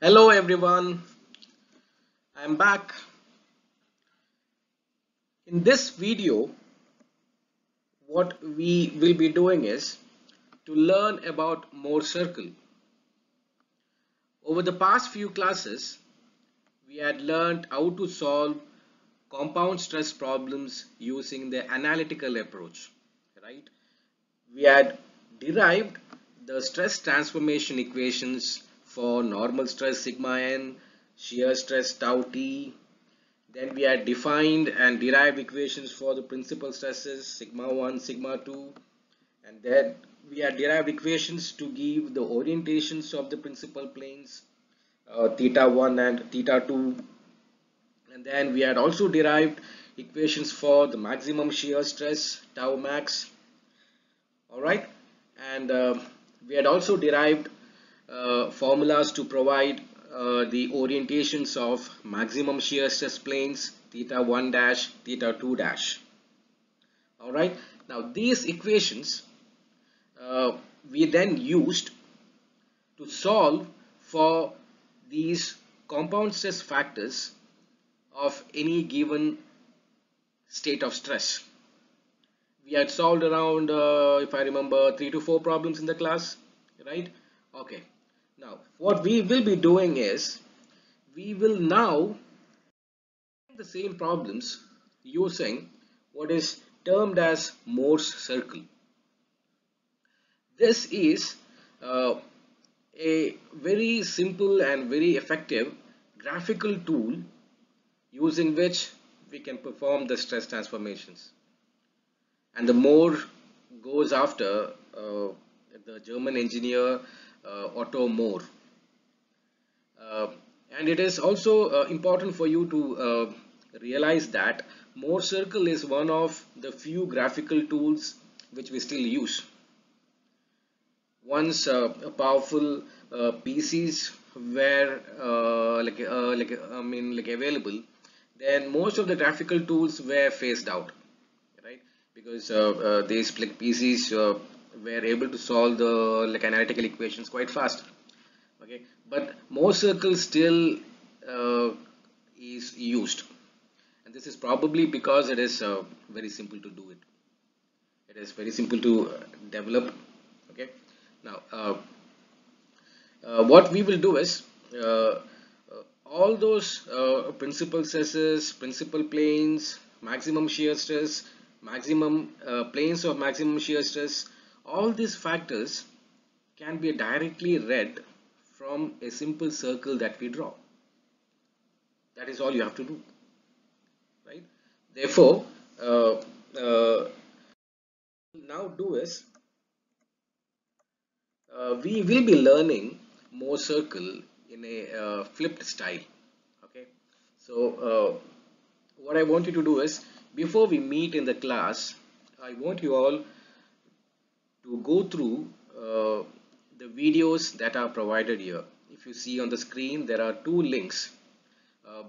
Hello everyone, I'm back. In this video, what we will be doing is to learn about Mohr Circle. Over the past few classes, we had learned how to solve compound stress problems using the analytical approach, right? We had derived the stress transformation equations for normal stress sigma n, shear stress tau t. Then we had defined and derived equations for the principal stresses sigma 1, sigma 2, and then we had derived equations to give the orientations of the principal planes theta 1 and theta 2, and then we had also derived equations for the maximum shear stress tau max. Alright, and we had also derived formulas to provide the orientations of maximum shear stress planes theta 1 dash, theta 2 dash. Alright, now these equations we then used to solve for these compound stress factors of any given state of stress. We had solved around, if I remember, 3 to 4 problems in the class, right? Okay. Now, what we will be doing is we will now the same problems using what is termed as Mohr's circle. This is a very simple and very effective graphical tool using which we can perform the stress transformations. And the Mohr goes after the German engineer Otto Mohr. Uh, and it is also important for you to realize that Mohr Circle is one of the few graphical tools which we still use. Once a powerful PCs were available, then most of the graphical tools were phased out, right? Because these PCs were able to solve the analytical equations quite fast. Okay, but Mohr circle still is used, and this is probably because it is very simple to do it. It is very simple to develop. Okay, now what we will do is all those principal stresses, principal planes, maximum shear stress, maximum planes of maximum shear stress, all these factors can be directly read from a simple circle that we draw. That is all you have to do, right? Therefore, now do is we will be learning Mohr circle in a flipped style. Okay, so what I want you to do is before we meet in the class, I want you all to go through the videos that are provided here. If you see on the screen, there are two links.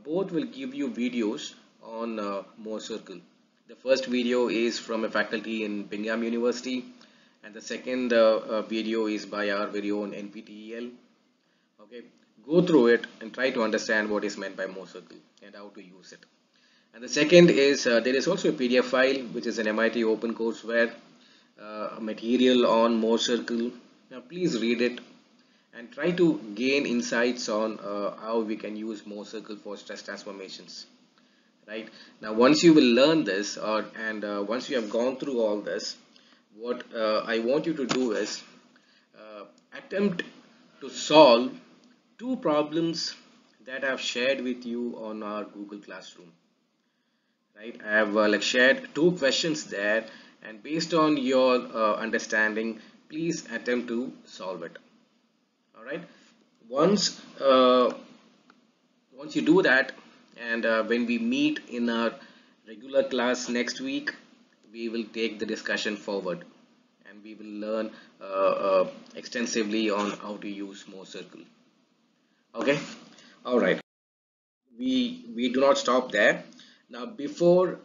Both will give you videos on Mohr Circle. The first video is from a faculty in Bingham University, and the second video is by our very own NPTEL. Okay, go through it and try to understand what is meant by Mohr Circle and how to use it. And the second is there is also a PDF file which is an MIT open courseware material on Mohr Circle. Now please read it and try to gain insights on how we can use Mohr Circle for stress transformations. Right now, once you will learn this, once you have gone through all this, what I want you to do is attempt to solve two problems that I have shared with you on our Google Classroom. Right, I have shared two questions there, and based on your understanding, please attempt to solve it. All right, once once you do that, and when we meet in our regular class next week, we will take the discussion forward and we will learn extensively on how to use Mohr circle. Okay, all right, we do not stop there. Now before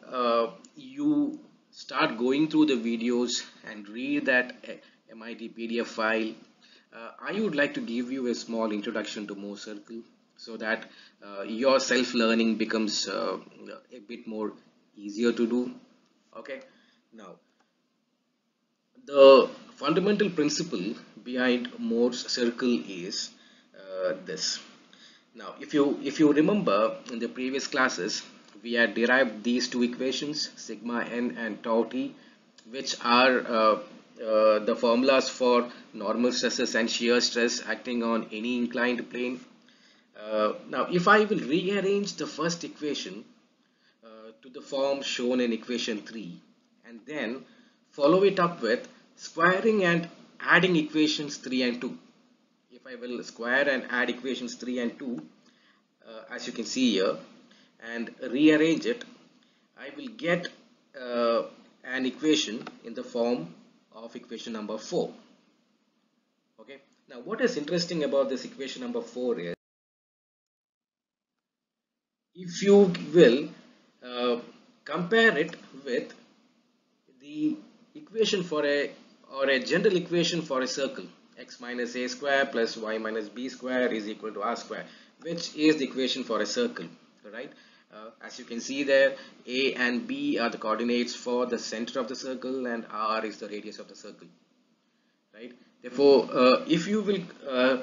you start going through the videos and read that MIT PDF file, I would like to give you a small introduction to Mohr Circle so that your self-learning becomes a bit more easier to do. Okay. Now, the fundamental principle behind Mohr's circle is this. Now, if you remember in the previous classes, we had derived these two equations, sigma n and tau t, which are the formulas for normal stresses and shear stress acting on any inclined plane. Now, if I will rearrange the first equation to the form shown in equation 3 and then follow it up with squaring and adding equations 3 and 2. If I will square and add equations 3 and 2 as you can see here and rearrange it, I will get an equation in the form of equation number 4. Okay. Now what is interesting about this equation number 4 is, if you will compare it with the equation for a general equation for a circle, x minus a square plus y minus b square is equal to r square, which is the equation for a circle, right? As you can see there, a and b are the coordinates for the center of the circle and r is the radius of the circle, right? Therefore, if you will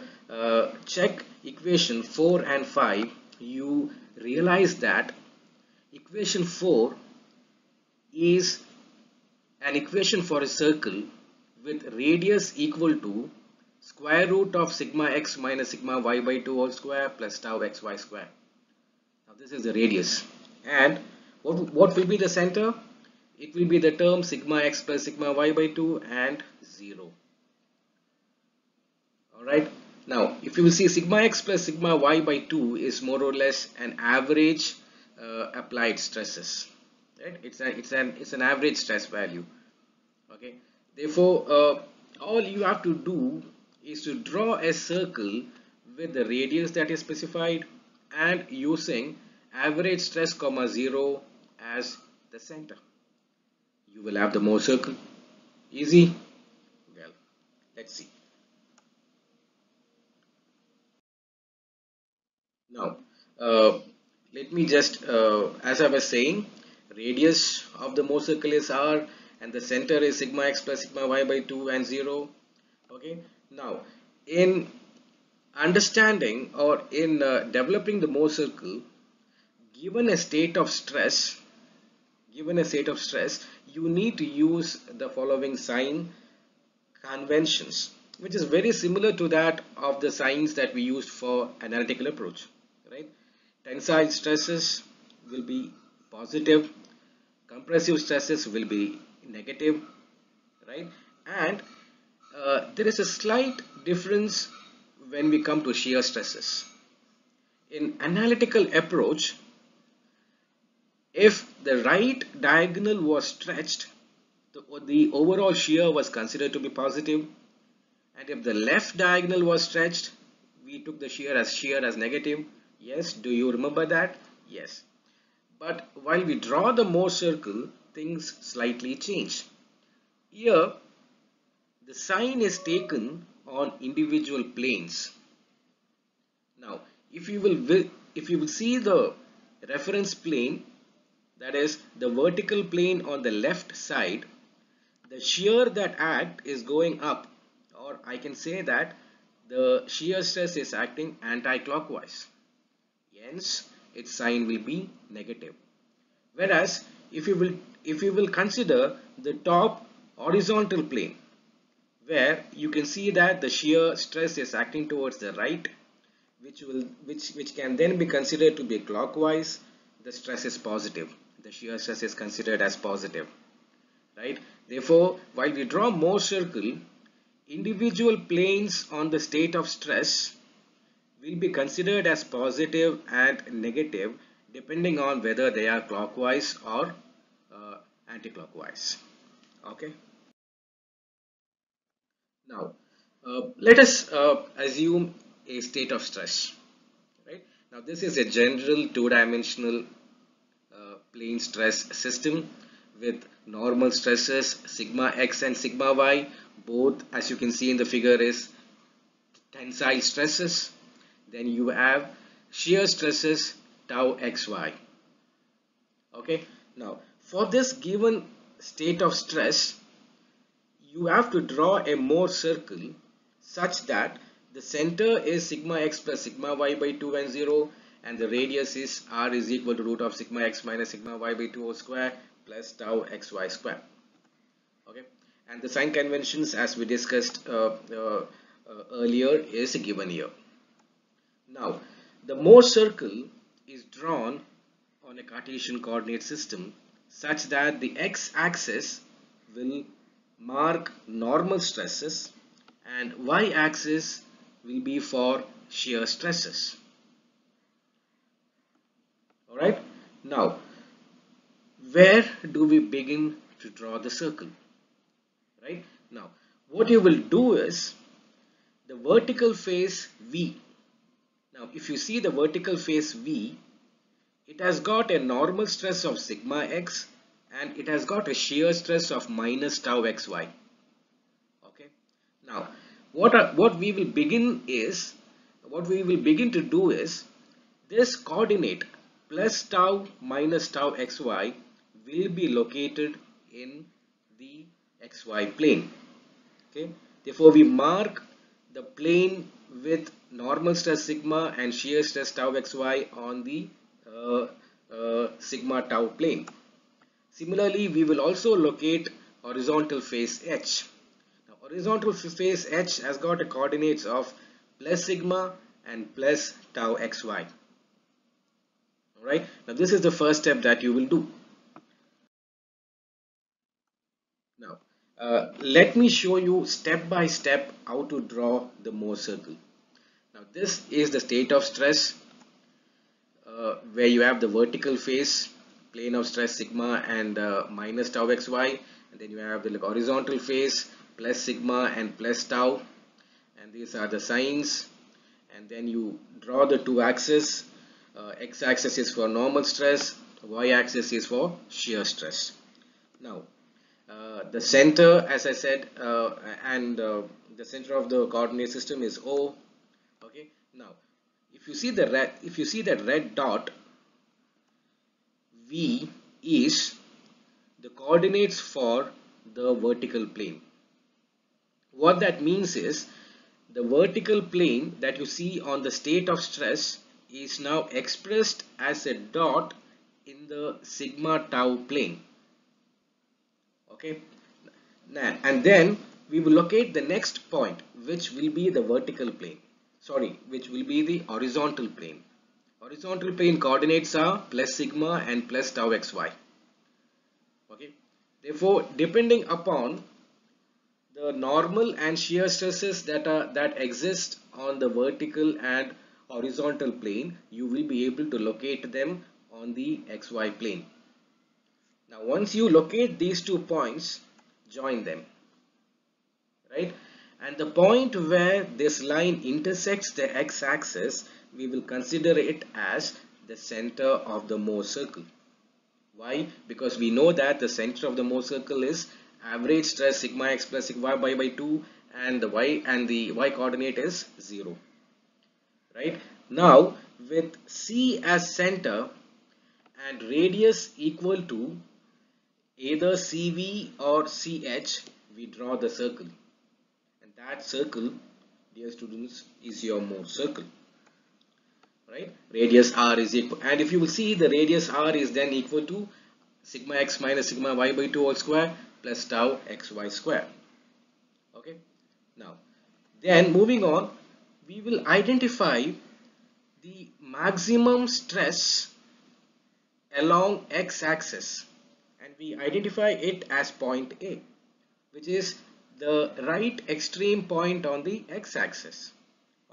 check equation 4 and 5, you realize that equation 4 is an equation for a circle with radius equal to square root of sigma x minus sigma y by 2 whole square plus tau xy square. Now this is the radius, and what will be the center? It will be the term sigma x plus sigma y by 2 and 0. Alright, now if you will see, sigma x plus sigma y by 2 is more or less an average applied stresses, right? It's an average stress value. Okay, therefore all you have to do is to draw a circle with the radius that is specified and using average stress comma 0 as the center. You will have the Mohr circle. Easy? Well, let's see. Now, let me just, as I was saying, radius of the Mohr circle is r and the center is sigma x plus sigma y by 2 and 0. Okay. Now, in understanding or in developing the Mohr circle, given a state of stress, you need to use the following sign conventions, which is very similar to that of the signs that we used for analytical approach, right? Tensile stresses will be positive, compressive stresses will be negative, right? And there is a slight difference when we come to shear stresses. In analytical approach, if the right diagonal was stretched, the overall shear was considered to be positive, and if the left diagonal was stretched, we took the shear as negative. Yes, do you remember that? Yes. But while we draw the Mohr circle, things slightly change. Here, the sign is taken on individual planes. Now, if you will see the reference plane, that is the vertical plane on the left side, the shear that act is going up, or I can say that the shear stress is acting anti-clockwise. Hence, its sign will be negative. Whereas, if you will consider the top horizontal plane, where you can see that the shear stress is acting towards the right, which can then be considered to be clockwise, the stress is positive. The shear stress is considered as positive, right? Therefore, while we draw Mohr circle, individual planes on the state of stress will be considered as positive and negative depending on whether they are clockwise or anti-clockwise. Okay. Now, let us assume a state of stress. Right. Now, this is a general two-dimensional plane stress system with normal stresses sigma x and sigma y. Both, as you can see in the figure, is tensile stresses, then you have shear stresses tau xy. Okay, now for this given state of stress, you have to draw a Mohr circle such that the center is sigma x plus sigma y by 2 and 0, and the radius is r is equal to root of sigma x minus sigma y by 2 whole square plus tau xy square. Okay, and the sign conventions as we discussed earlier is given here. Now the Mohr circle is drawn on a Cartesian coordinate system such that the x-axis will mark normal stresses and y-axis will be for shear stresses. Alright, now where do we begin to draw the circle? Right, now what you will do is the vertical face V. Now if you see the vertical face V, it has got a normal stress of sigma x and it has got a shear stress of minus tau xy. Okay, now what we will begin to do is this coordinate plus tau minus tau xy will be located in the xy plane. Okay, therefore we mark the plane with normal stress sigma and shear stress tau xy on the sigma tau plane. Similarly, we will also locate horizontal face H. Now, horizontal face H has got a coordinates of plus sigma and plus tau xy. Alright, now this is the first step that you will do. Now, let me show you step by step how to draw the Mohr circle. Now, this is the state of stress where you have the vertical face, plane of stress sigma and minus tau xy, and then you have the horizontal face plus sigma and plus tau, and these are the signs, and then you draw the two axes. X-axis is for normal stress, y-axis is for shear stress. Now the center, as I said, the center of the coordinate system is O. Okay, now if you see that red dot, V is the coordinates for the vertical plane. What that means is the vertical plane that you see on the state of stress is now expressed as a dot in the sigma tau plane. Okay, and then we will locate the next point, which will be the vertical plane. Which will be the horizontal plane. Horizontal plane coordinates are plus sigma and plus tau xy. Okay, therefore, depending upon the normal and shear stresses that exist on the vertical and horizontal plane, you will be able to locate them on the xy plane. Now once you locate these 2 points, join them, right, and the point where this line intersects the x-axis, we will consider it as the center of the Mohr circle. Why? Because we know that the center of the Mohr circle is average stress sigma x plus sigma y by 2, and the y coordinate is 0. Right? Now with C as center and radius equal to either CV or CH, we draw the circle, and that circle, dear students, is your Mohr circle. Right? Radius r is equal, and if you will see, the radius r is then equal to sigma x minus sigma y by 2 whole square plus tau xy square. Okay, now then moving on, we will identify the maximum stress along x-axis, and we identify it as point A, which is the right extreme point on the x-axis.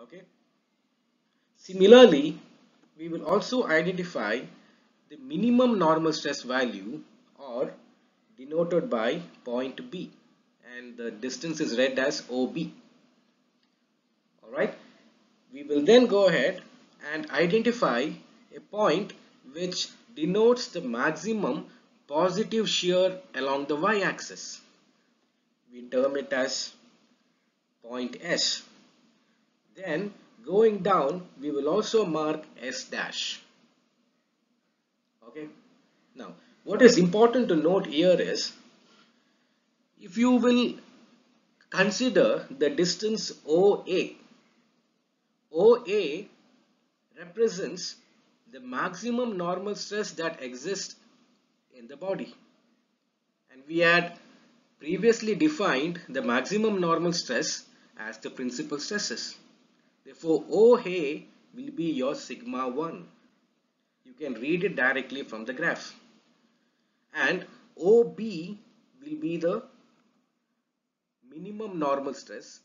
Okay, similarly, we will also identify the minimum normal stress value, or denoted by point B, and the distance is read as OB. Alright, we will then go ahead and identify a point which denotes the maximum positive shear along the y-axis. We term it as point S. Then going down, we will also mark S dash. Okay. Now, what is important to note here is, if you will consider the distance OA, OA represents the maximum normal stress that exists in the body. And we had previously defined the maximum normal stress as the principal stresses. Therefore, OA will be your sigma 1. You can read it directly from the graph. And OB will be the minimum normal stress,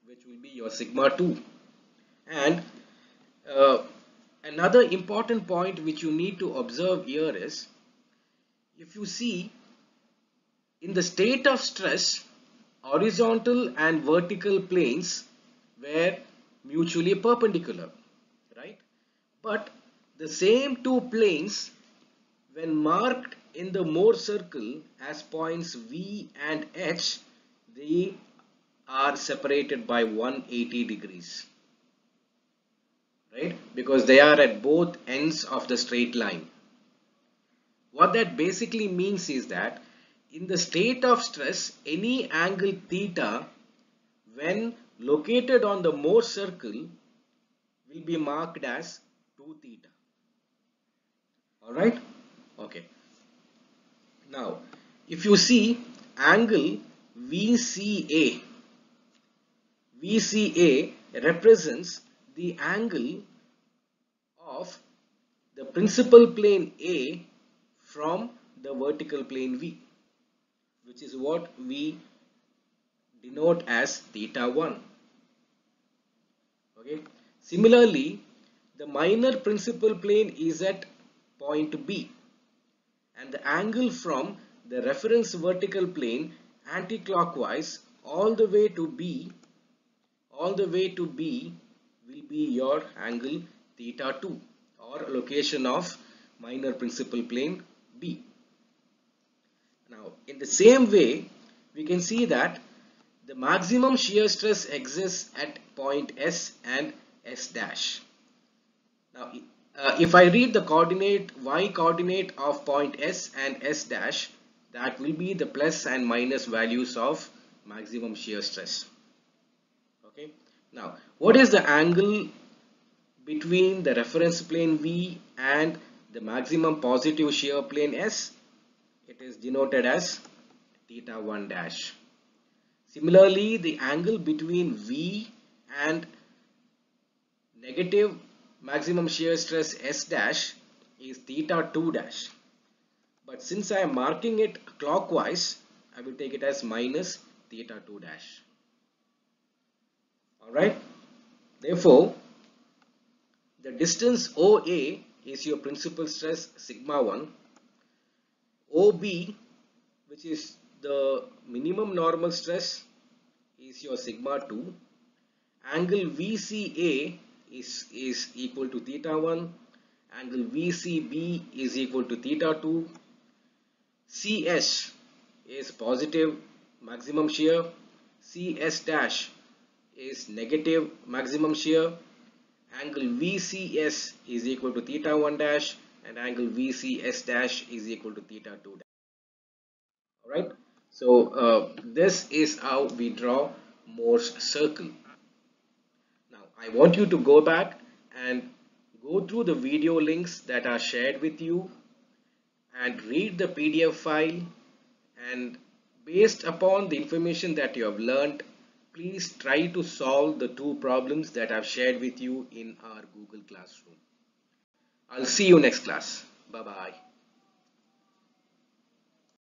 which will be your sigma 2. And another important point which you need to observe here is, if you see, in the state of stress, horizontal and vertical planes were mutually perpendicular, right? But the same two planes, when marked in the Mohr circle as points V and H, they are separated by 180 degrees, right? Because they are at both ends of the straight line. What that basically means is that in the state of stress, any angle theta when located on the Mohr circle will be marked as 2 theta. Alright? Okay. Now, if you see angle VCA, VCA represents the angle of the principal plane A from the vertical plane V, which is what we denote as theta 1. Okay. Similarly, the minor principal plane is at point B, and the angle from the reference vertical plane anti-clockwise all the way to B will be your angle theta 2, or location of minor principal plane B. Now, in the same way, we can see that the maximum shear stress exists at point S and S dash. Now, if I read the coordinate, y coordinate of point S and S dash, that will be the plus and minus values of maximum shear stress. Okay. Now, what is the angle between the reference plane V and the maximum positive shear plane S? It is denoted as theta 1 dash. Similarly, the angle between V and negative maximum shear stress S dash is theta 2 dash. But since I am marking it clockwise, I will take it as minus theta 2 dash. Alright. Therefore, the distance OA is your principal stress sigma 1. OB, which is the minimum normal stress, is your sigma 2. Angle VCA is equal to theta 1. Angle VCB is equal to theta 2. CS is positive maximum shear. CS dash is negative maximum shear. Angle VCS is equal to theta 1 dash, and angle VCS dash is equal to theta 2 dash. Alright, so this is how we draw Mohr's circle. Now, I want you to go back and go through the video links that are shared with you and read the PDF file, and based upon the information that you have learned, please try to solve the two problems that I've shared with you in our Google Classroom. I'll see you next class. Bye bye.